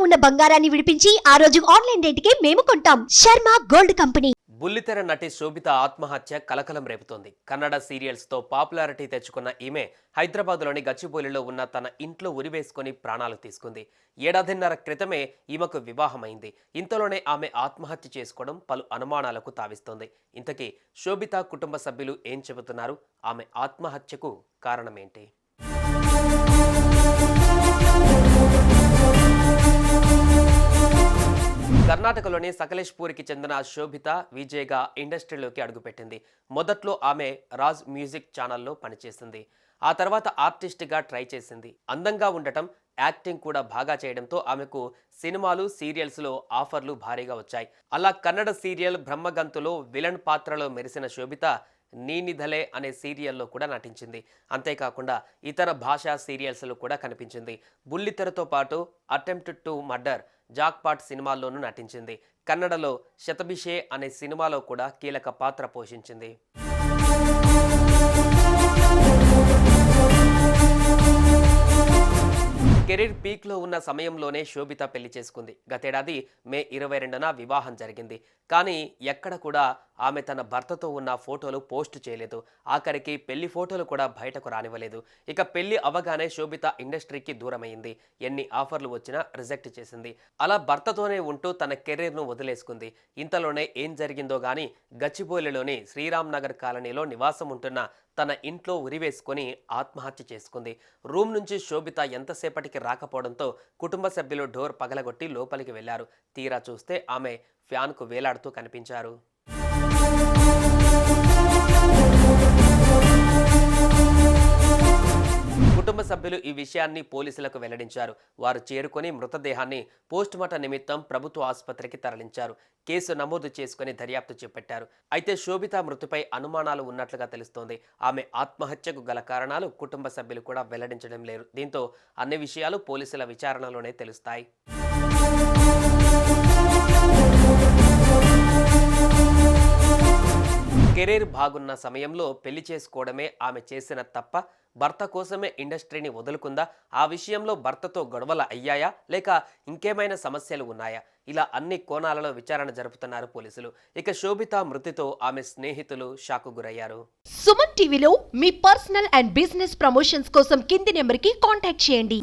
ఉన్న బంగారాన్ని విడిపించి ఆ రోజు ఆన్లైన్ రేటుకే మేము కొంటాం. Sharma gold company. బుల్లితెర నటి శోభిత ఆత్మహత్య కలకలం రేపుతోంది. కన్నడ సీరియల్స్ తో పాపులారిటీ తెచ్చుకున్న ఈమె హైదరాబాద్లోని గచ్చిబౌలిలో ఉన్న తన ఇంట్లో ఉరివేసుకుని ప్రాణాలు తీసుకుంది. ఏడాదిన్నర క్రితమే ఈమెకు వివాహమైంది. ఇంతలోనే ఆమె ఆత్మహత్య చేసుకోవడం పలు అనుమానాలకు తావిస్తోంది. ఇంతకీ శోభిత కుటుంబ సభ్యులు ఏం చెబుతున్నారు? ఆమె ఆత్మహత్యకు కారణమేంటి? కర్ణాటకలోని సకలేష్పూర్కి చెందిన శోభిత విజయ్గా ఇండస్ట్రీలోకి అడుగుపెట్టింది. మొదట్లో ఆమె రాజ్ మ్యూజిక్ ఛానల్లో పనిచేసింది. ఆ తర్వాత ఆర్టిస్ట్గా ట్రై చేసింది. అందంగా ఉండటం, యాక్టింగ్ కూడా బాగా చేయడంతో ఆమెకు సినిమాలు, సీరియల్స్లో ఆఫర్లు భారీగా వచ్చాయి. అలా కన్నడ సీరియల్ బ్రహ్మగంతులో విలన్ పాత్రలో మెరిసిన శోభిత నీనిధలే అనే సీరియల్లో కూడా నటించింది. అంతేకాకుండా ఇతర భాషా సీరియల్స్లో కూడా కనిపించింది. బుల్లితెరతో పాటు అటెంప్ట్ టు మర్డర్, జాక్పాట్ సినిమాల్లోనూ నటించింది. కన్నడలో శతభిషే అనే సినిమాలో కూడా కీలక పాత్ర పోషించింది. కెరీర్ పీక్లో ఉన్న సమయంలోనే శోభిత పెళ్లి చేసుకుంది. గతేడాది మే 22న వివాహం జరిగింది. కానీ ఎక్కడ కూడా ఆమె తన భర్తతో ఉన్న ఫోటోలు పోస్ట్ చేయలేదు. ఆఖరికి పెళ్లి ఫోటోలు కూడా బయటకు రానివ్వలేదు. ఇక పెళ్లి అవగానే శోభిత ఇండస్ట్రీకి దూరమైంది. ఎన్ని ఆఫర్లు వచ్చినా రిజెక్ట్ చేసింది. అలా భర్తతోనే ఉంటూ తన కెరీర్ను వదిలేసుకుంది. ఇంతలోనే ఏం జరిగిందో గానీ గచ్చిబౌలిలోని శ్రీరామ్ నగర్ కాలనీలో నివాసం ఉంటున్న తన ఇంట్లో ఉరివేసుకొని ఆత్మహత్య చేసుకుంది. రూమ్ నుంచి శోభిత ఎంతసేపటికి రాకపోవడంతో కుటుంబ సభ్యులు డోర్ పగలగొట్టి లోపలికి వెళ్లారు. తీరా చూస్తే ఆమె ఫ్యాన్కు వేలాడుతూ కనిపించారు. కుటుంబ సభ్యులు ఈ విషయాన్ని పోలీసులకు వెల్లడించారు. వారు చేరుకొని మృతదేహాన్ని పోస్టుమార్టం నిమిత్తం ప్రభుత్వ ఆసుపత్రికి తరలించారు. కేసు నమోదు చేసుకుని దర్యాప్తు చేపట్టారు. అయితే శోభిత మృతిపై అనుమానాలు ఉన్నట్లుగా తెలుస్తోంది. ఆమె ఆత్మహత్యకు గల కారణాలు కుటుంబ సభ్యులు కూడా వెల్లడించడం లేదు. దీంతో అన్ని విషయాలు పోలీసుల విచారణలోనే తెలుస్తాయి. కెరీర్ బాగున్న సమయంలో పెళ్లి చేసుకోవడమే ఆమె చేసిన తప్ప, భర్త కోసమే ఇండస్ట్రీని వదులుకుందా? ఆ విషయంలో భర్తతో గొడవలు అయ్యాయా, లేక ఇంకేమైనా సమస్యలు ఉన్నాయా? ఇలా అన్ని కోణాలలో విచారణ జరుపుతున్నారు పోలీసులు. ఇక శోభిత మృతితో ఆమె స్నేహితులు షాకు గురయ్యారు. సుమన్ టీవీలో మీ పర్సనల్ అండ్ బిజినెస్ ప్రమోషన్స్ కోసం కింది నెంబర్కి కాంటాక్ట్ చేయండి.